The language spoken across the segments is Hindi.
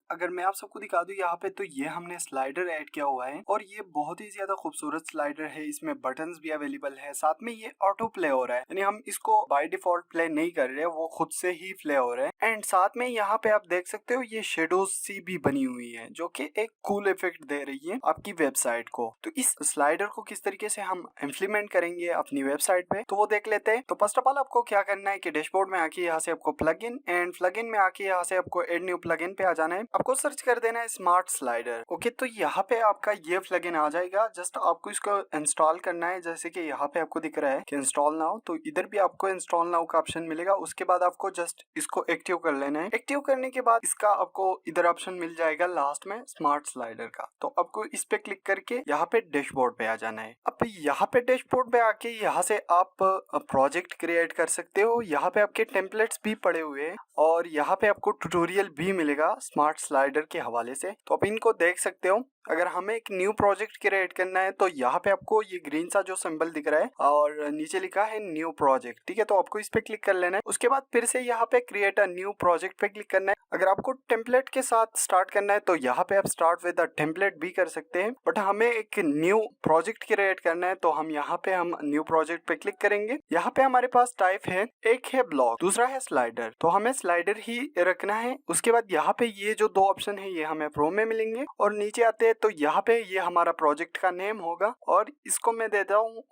अगर मैं आप सबको दिखा दूं यहाँ पे, तो ये हमने स्लाइडर ऐड किया हुआ है और ये बहुत ही ज्यादा खूबसूरत स्लाइडर है। इसमें बटन्स भी अवेलेबल है, साथ में ये ऑटो प्ले हो रहा है, यानी हम इसको बाय डिफॉल्ट प्ले नहीं कर रहे, वो खुद से ही प्ले हो रहा है। एंड साथ में यहाँ पे आप देख सकते हो ये शेडोज सी भी बनी हुई है जो कि एक कूल इफेक्ट दे रही है आपकी वेबसाइट को। तो इस स्लाइडर को किस तरीके से हम इम्प्लीमेंट करेंगे अपनी वेबसाइट पे, तो वो देख लेते हैं। तो फर्स्ट ऑफ ऑल आपको क्या करना है कि डैशबोर्ड में आके यहाँ से आपको प्लगइन एंड प्लगइन में आके यहाँ से आपको एड न्यू प्लगइन पे आ जाना है। आपको सर्च कर देना है स्मार्ट स्लाइडर। ओके, तो यहाँ पे आपका ये प्लगइन आ जाएगा। जस्ट आपको इसको इंस्टॉल करना है। जैसे कि यहाँ पे आपको दिख रहा है कि इंस्टॉल नाउ, तो इधर भी आपको इंस्टॉल नाउ का ऑप्शन मिलेगा। उसके बाद आपको जस्ट इसको एक्टिव कर लेना है। एक्टिव करने के बाद इसका आपको इधर ऑप्शन मिल जाएगा लास्ट में स्मार्ट स्लाइडर का। तो आपको इस पे क्लिक करके यहाँ पे डैशबोर्ड पे आ जाना है। अब यहाँ पे डैशबोर्ड पे आके यहाँ से आप प्रोजेक्ट क्रिएट कर सकते हो। यहाँ पे आपके टेम्पलेट्स भी पड़े हुए हैं और यहाँ पे आपको ट्यूटोरियल भी मिलेगा स्मार्ट स्लाइडर के हवाले से, तो आप इनको देख सकते हो। अगर हमें एक न्यू प्रोजेक्ट क्रिएट करना है तो यहाँ पे आपको ये ग्रीन सा जो सिंबल दिख रहा है और नीचे लिखा है न्यू प्रोजेक्ट, ठीक है। तो आपको इस पे क्लिक कर लेना है। उसके बाद फिर से यहाँ पे क्रिएट अ न्यू प्रोजेक्ट पे क्लिक करना है। अगर आपको टेम्पलेट के साथ स्टार्ट करना है तो यहाँ पे आप स्टार्ट विद अ टेम्पलेट भी कर सकते हैं, बट हमें एक न्यू प्रोजेक्ट क्रिएट करना है तो हम यहाँ पे न्यू प्रोजेक्ट पे क्लिक करेंगे। यहाँ पे हमारे पास टाइप है, एक है ब्लॉग, दूसरा है स्लाइडर, तो हमें स्लाइडर ही रखना है। उसके बाद यहाँ पे ये जो दो ऑप्शन है ये हमें प्रो में मिलेंगे और नीचे आते हैं तो यहाँ पे ये हमारा प्रोजेक्ट का नेम होगा और इसको मैं देता हूँ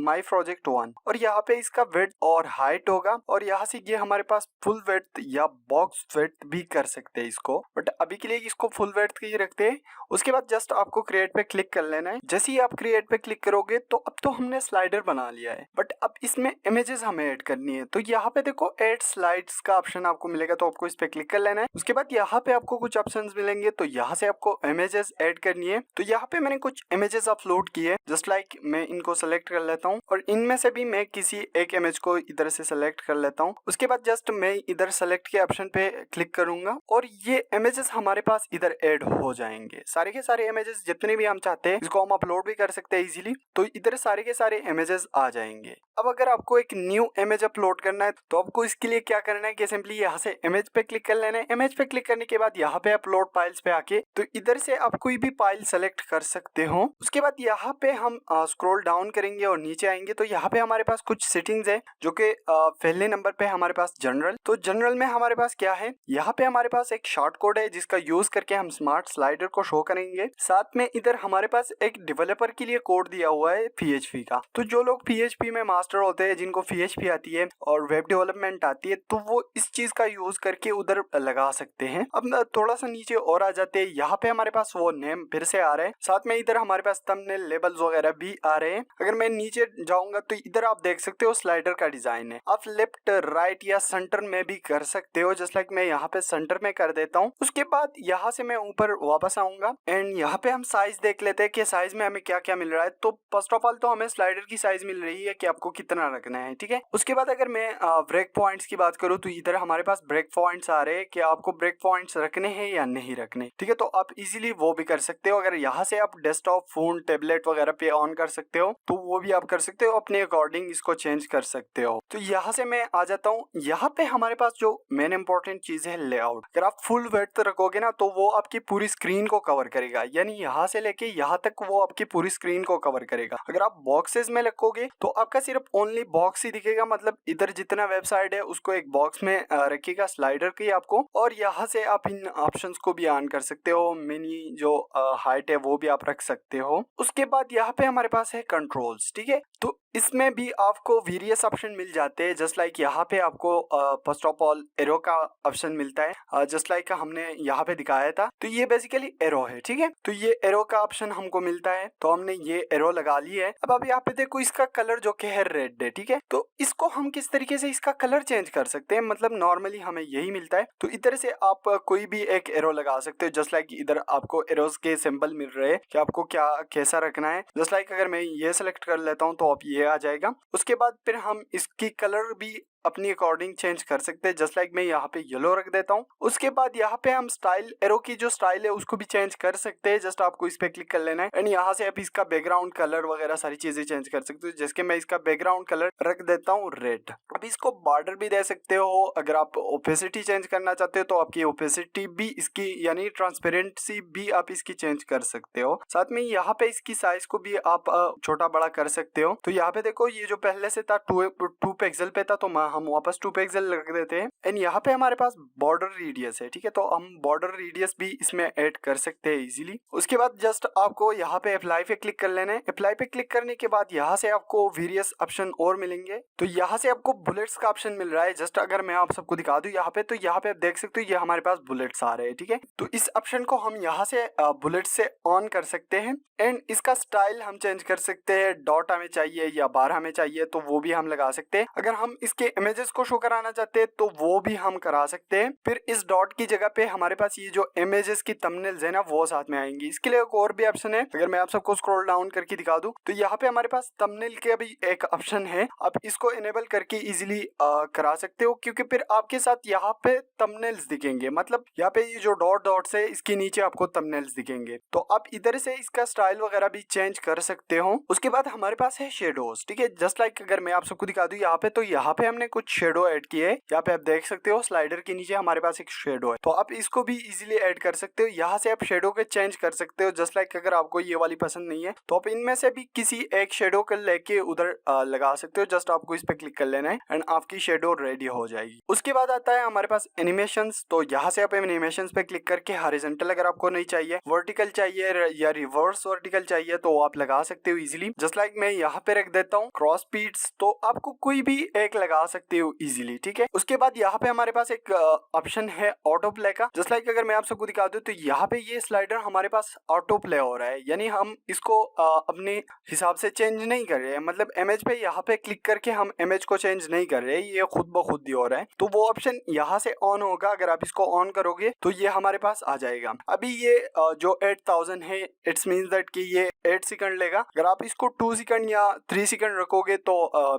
माई प्रोजेक्ट 1 और यहाँ पे इसका विड्थ और हाइट होगा और यहाँ से ये हमारे पास फुल विड्थ या बॉक्स विड्थ भी कर सकते हैं इसको, बट अभी के लिए इसको फुल विड्थ ही रखते हैं। उसके बाद जस्ट आपको क्रिएट पे क्लिक कर लेना है। जैसे ही आप क्रिएट पे क्लिक करोगे तो अब तो हमने स्लाइडर बना लिया है, बट अब इसमें इमेजेस हमें ऐड करनी है। तो यहाँ पे देखो ऐड स्लाइड्स का ऑप्शन आपको मिलेगा, तो आपको इस पे क्लिक कर लेना है। उसके बाद यहाँ पे आपको कुछ ऑप्शंस मिलेंगे, तो यहाँ से आपको इमेजेस ऐड करनी है। तो यहाँ पे मैंने कुछ इमेजेस अपलोड किए, जस्ट लाइक मैं इनको सेलेक्ट कर लेता हूँ और इनमें से भी मैं किसी एक इमेज को इधर से सेलेक्ट कर लेता हूँ। उसके बाद जस्ट मैं इधर सेलेक्ट के ऑप्शन पे क्लिक करूंगा और ये इमेजेस हमारे पास इधर ऐड हो जाएंगे। सारे के सारे इमेजेस जितने भी हम चाहते हैं इसको हम अपलोड भी कर सकते हैं इजीली, तो इधर सारे के सारे इमेजेस आ जाएंगे। अब अगर आपको एक न्यू इमेज अपलोड करना है तो आपको इसके लिए क्या करना है कि सिंपली यहाँ से इमेज पे क्लिक कर लेना है। इमेज पे क्लिक करने के बाद यहाँ पे अपलोड फाइल्स पे आके तो इधर से आप कोई भी फाइल सेलेक्ट कर सकते हो। उसके बाद यहाँ पे हम स्क्रॉल डाउन करेंगे और नीचे आएंगे तो यहाँ पे हमारे पास कुछ सेटिंग्स है जो कि पहले नंबर पे हमारे पास जनरल। तो जनरल में हमारे पास क्या है, यहाँ पे हमारे पास एक शॉर्ट कोड है जिसका यूज करके हम स्मार्ट स्लाइडर को शो करेंगे। साथ में इधर हमारे पास एक डेवलपर के लिए कोड दिया हुआ है PHP का। तो जो लोग PHP में मास्टर होते हैं, जिनको PHP आती है और वेब डेवलपमेंट आती है, तो वो इस चीज का यूज करके उधर लगा सकते हैं। अब थोड़ा सा नीचे और आ जाते हैं, यहाँ पे हमारे पास वो नेम फिर से आ रहे हैं। साथ में इधर हमारे पास थंबनेल लेबल्स वगैरह भी आ रहे हैं। अगर मैं नीचे जाऊंगा तो इधर आप देख सकते हो स्लाइडर का डिजाइन है। आप लेफ्ट राइट या सेंटर में भी कर सकते हो, जस्ट लाइक मैं यहाँ पे सेंटर में कर देता हूँ। उसके बाद यहाँ से मैं ऊपर वापस आऊंगा एंड यहाँ पे हम साइज देख लेते हैं कि साइज में हमें क्या क्या मिल रहा है। तो फर्स्ट ऑफ ऑल तो हमें स्लाइडर की साइज मिल रही है कि आपको कितना रखना है, ठीक है। उसके बाद अगर मैं ब्रेक पॉइंट्स की बात करूँ तो इधर हमारे पास ब्रेक पॉइंट्स आ रहे हैं कि आपको ब्रेक पॉइंट्स रखने हैं या नहीं रखने, ठीक है। तो आप इजीली वो भी कर सकते हो। अगर यहाँ से आप डेस्कटॉप, फोन, टैबलेट वगैरह पे ऑन कर सकते हो तो वो भी आप कर सकते हो, अपने अकॉर्डिंग इसको चेंज कर सकते हो। तो यहाँ से मैं आ जाता हूँ। यहाँ पे हमारे पास जो मेन इंपॉर्टेंट चीज है लेआउट। अगर आप फुल विड्थ रखोगे ना तो वो आपकी पूरी स्क्रीन को कवर करेगा, यानी यहाँ से लेके यहाँ तक वो आपकी पूरी स्क्रीन को कवर करेगा। अगर आप बॉक्सेस में रखोगे तो आपका सिर्फ ओनली बॉक्स ही दिखेगा, मतलब इधर जितना वेबसाइट है उसको एक बॉक्स में रखेगा स्लाइडर की आपको। और यहाँ से आप इन ऑप्शंस को भी ऑन कर सकते हो, मिनी जो हाइट है वो भी आप रख सकते हो। उसके बाद यहाँ पे हमारे पास है कंट्रोल्स, ठीक है। तो इसमें भी आपको वेरियस ऑप्शन मिल जाते हैं, जस्ट लाइक यहाँ पे आपको फर्स्ट ऑफ ऑल एरो का ऑप्शन मिलता है, जस्ट लाइक हमने यहाँ पे दिखाया था। तो ये बेसिकली एरो है, ठीक है। तो ये एरो का ऑप्शन हमको मिलता है, तो हमने ये एरो लगा ली है। अब आप यहाँ पे देखो इसका कलर जो कि है रेड है, ठीक है। तो इसको हम किस तरीके से इसका कलर चेंज कर सकते हैं, मतलब नॉर्मली हमें यही मिलता है। तो इधर से आप कोई भी एक एरो लगा सकते हो, जस्ट लाइक इधर आपको एरोज के सिंबल मिल रहे हैं कि आपको क्या कैसा रखना है। जस्ट लाइक अगर मैं ये सेलेक्ट कर लेता हूँ तो आप ये आ जाएगा। उसके बाद फिर हम इसकी कलर भी अपनी अकॉर्डिंग चेंज कर सकते हैं। जस्ट लाइक मैं यहाँ पे येलो रख देता हूँ। उसके बाद यहाँ पे हम स्टाइल एरो की जो स्टाइल है उसको भी चेंज कर सकते हैं। जस्ट आपको इस पे क्लिक कर लेना है एंड यहाँ से आप इसका बैकग्राउंड कलर वगैरह सारी चीजें चेंज कर सकते हो। जैसे मैं इसका बैकग्राउंड कलर रख देता हूँ रेड। अब इसको बॉर्डर भी दे सकते हो। अगर आप ओपेसिटी चेंज करना चाहते हो तो आपकी ओपेसिटी भी इसकी यानी ट्रांसपेरेंसी भी आप इसकी चेंज कर सकते हो। साथ में यहाँ पे इसकी साइज को भी आप छोटा बड़ा कर सकते हो। तो यहाँ पे देखो ये जो पहले से था 2 पिक्सल पे था तो हम वापस 2 पिक्सल रख देते हैं एंड यहाँ पे हमारे पास बॉर्डर रेडियस है, ठीक है। तो हम बॉर्डर रेडियस भी इसमें ऐड कर सकते हैं इजीली। उसके बाद जस्ट आपको यहाँ पे अप्लाई पे क्लिक कर लेना है। अप्लाई पे क्लिक करने के बाद यहाँ से आपको वेरियस ऑप्शन और मिलेंगे। तो यहाँ से आपको बुलेट्स का ऑप्शन मिल रहा है। जस्ट अगर मैं आप सबको दिखा दूं यहाँ पे, तो यहाँ पे आप देख सकते हो ये हमारे पास बुलेट्स आ रहे हैं, ठीक है। तो इस ऑप्शन को हम यहाँ से बुलेट से ऑन कर सकते हैं एंड इसका स्टाइल हम चेंज कर सकते हैं। डॉट हमें चाहिए या बार हमें चाहिए तो वो भी हम लगा सकते हैं। अगर हम इसके इमेजेस को शो कराना चाहते हैं तो वो भी हम करा सकते हैं। फिर इस डॉट की जगह पे हमारे पास ये जो इमेजेस की थंबनेल्स है ना वो साथ में आएंगी। इसके लिए एक और भी ऑप्शन है। अगर मैं आप सबको स्क्रॉल डाउन करके दिखा दूं तो यहाँ पे हमारे पास थंबनेल के भी एक ऑप्शन है। आप इसको इनेबल करके इजीली करा सकते हो क्योंकि फिर आपके साथ यहाँ पे थंबनेल्स दिखेंगे। मतलब यहाँ पे ये जो डॉट डॉट्स है इसके नीचे आपको थंबनेल्स दिखेंगे। तो आप इधर से इसका स्टाइल वगैरह भी चेंज कर सकते हो। उसके बाद हमारे पास है शेडोज, ठीक है। जस्ट लाइक अगर मैं आप सबको दिखा दूं यहाँ पे, तो यहाँ पे हमने कुछ शेडो ऐड किए हैं। यहाँ पे आप देख सकते हो स्लाइडर के नीचे हमारे पास एक शेडो है। तो आप इसको भी इजीली ऐड कर सकते हो। यहाँ से आप शेडो के चेंज कर सकते हो। जस्ट लाइक अगर आपको ये वाली पसंद नहीं है तो आप इनमें से भी किसी एक शेडो को लेके उधर लगा सकते हो। जस्ट आपको इस पे क्लिक कर लेना है एंड आपकी शेडो रेडी हो जाएगी। उसके बाद आता है हमारे पास एनिमेशंस। तो यहाँ से आप एनिमेशंस पे क्लिक करके हॉरिजॉन्टल अगर आपको नहीं चाहिए, वर्टिकल चाहिए या रिवर्स वर्टिकल चाहिए तो आप लगा सकते हो इजीली। जस्ट लाइक मैं यहाँ पे रख देता हूँ क्रॉस स्पीड्स, तो आपको कोई भी एक लगा सकते हो इजीली, ठीक है। उसके बाद यहाँ पे हमारे पास एक ऑप्शन है ऑटो प्ले का। जस्ट लाइक अगर मैं आप सबको दिखा दूं तो यहाँ पे ये स्लाइडर हमारे पास ऑटो प्ले हो रहा है, यानी हम इसको अपने हिसाब से चेंज नहीं कर रहे हैं। मतलब इमेज पे यहाँ पे क्लिक करके हम इमेज को चेंज नहीं कर रहे, ये खुद ब खुद ही हो रहा है। तो वो ऑप्शन यहाँ से ऑन होगा। अगर आप इसको ऑन करोगे तो ये हमारे पास आ जाएगा। अभी ये जो 8000 है इट्स मीन्स दैट कि ये 8 सेकंड लेगा। अगर आप इसको 2 सेकंड या 3 सेकंड रखोगे तो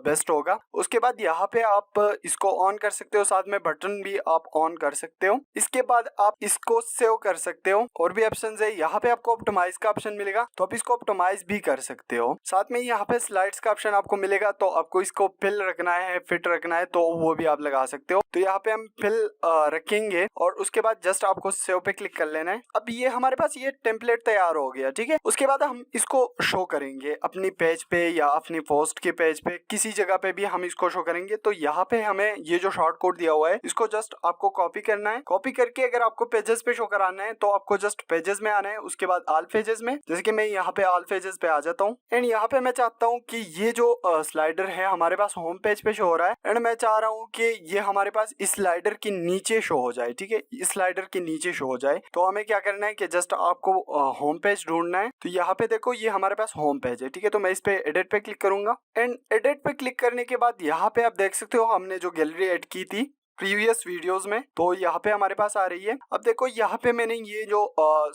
बेस्ट होगा। उसके बाद यहाँ पे आप इसको ऑन कर सकते हो, साथ में बटन भी आप ऑन कर सकते हो। इसके बाद आप इसको सेव कर सकते हो। और भी ऑप्शंस है। यहाँ पे आपको ऑप्टिमाइज का ऑप्शन मिलेगा तो आप इसको ऑप्टिमाइज भी कर सकते हो। साथ में यहाँ पे स्लाइड्स का ऑप्शन आपको मिलेगा, तो आपको इसको फिल रखना है, फिट रखना है तो वो भी आप लगा सकते हो। तो यहाँ पे हम फिल रखेंगे और उसके बाद जस्ट आपको सेव पे क्लिक कर लेना है। अब ये हमारे पास ये टेम्पलेट तैयार हो गया, ठीक है। उसके बाद हम इसको शो करेंगे अपनी पेज पे या अपनी पोस्ट के पेज पे, किसी जगह पे भी हम इसको शो करेंगे। तो यहाँ पे हमें ये जो शॉर्ट कोड दिया हुआ है इसको जस्ट आपको कॉपी करना है। कॉपी करके अगर आपको पेजेस पे शो कराना है तो आपको जस्ट पेजेस में आना है। उसके बाद ऑल पेजेस में, जैसे कि मैं यहाँ पे ऑल पेजेस पे आ जाता हूँ एंड यहाँ पे मैं चाहता हूँ कि ये जो स्लाइडर है हमारे पास होम पेज पे शो हो रहा है एंड मैं चाह रहा हूँ कि ये हमारे पास इस स्लाइडर के नीचे शो हो जाए, ठीक है। इस स्लाइडर के नीचे शो हो जाए तो हमें क्या करना है कि जस्ट आपको होम पेज ढूंढना है। तो यहाँ पे देखो ये हमारे पास होम पेज है, ठीक है। तो मैं इस पे एडिट पे क्लिक करूंगा एंड एडिट पे क्लिक करने के बाद यहाँ पे आप देख सकते हो हमने जो गैलरी ऐड की थी प्रीवियस वीडियोस में, तो यहाँ पे हमारे पास आ रही है। अब देखो यहाँ पे मैंने ये जो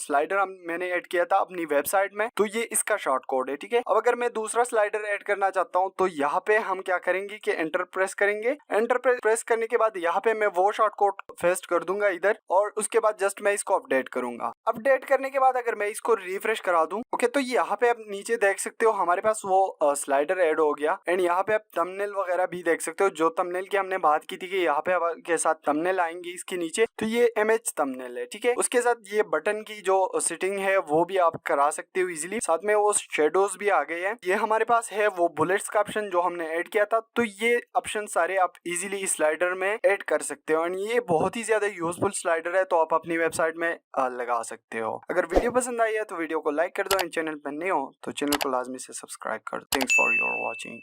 स्लाइडर मैंने ऐड किया था अपनी वेबसाइट में, तो ये इसका शॉर्ट कोड है, ठीक है। अब अगर मैं दूसरा स्लाइडर ऐड करना चाहता हूँ तो यहाँ पे हम क्या करेंगे कि एंटर प्रेस करेंगे। एंटर प्रेस करने के बाद यहाँ पे मैं वो शॉर्ट कोड पेस्ट कर दूंगा इधर और उसके बाद जस्ट मैं इसको अपडेट करूंगा। अपडेट करने के बाद अगर मैं इसको रिफ्रेश करा दूं, ओके, तो यहाँ पे आप नीचे देख सकते हो हमारे पास वो स्लाइडर ऐड हो गया एंड यहाँ पे आप थंबनेल वगैरह भी देख सकते हो। जो थंबनेल की हमने बात की थी कि यहाँ पे के साथ थंबनेल आएंगी इसके नीचे, तो ये इमेज थंबनेल है, ठीक है। उसके साथ ये बटन की जो सेटिंग है वो भी आप करा सकते हो इजीली। साथ में वो शेडोज भी आ गए हैं। ये हमारे पास है वो बुलेट्स का ऑप्शन जो हमने ऐड किया था। तो ये ऑप्शन सारे आप इजीली इस स्लाइडर में ऐड कर सकते हो एंड ये बहुत ही ज्यादा यूजफुल स्लाइडर है, तो आप अपनी वेबसाइट में लगा सकते हो। अगर वीडियो पसंद आई है तो वीडियो को लाइक कर दो एंड चैनल पर नए हो तो चैनल को लाजमी से सब्सक्राइब कर दो। Thanks for your watching.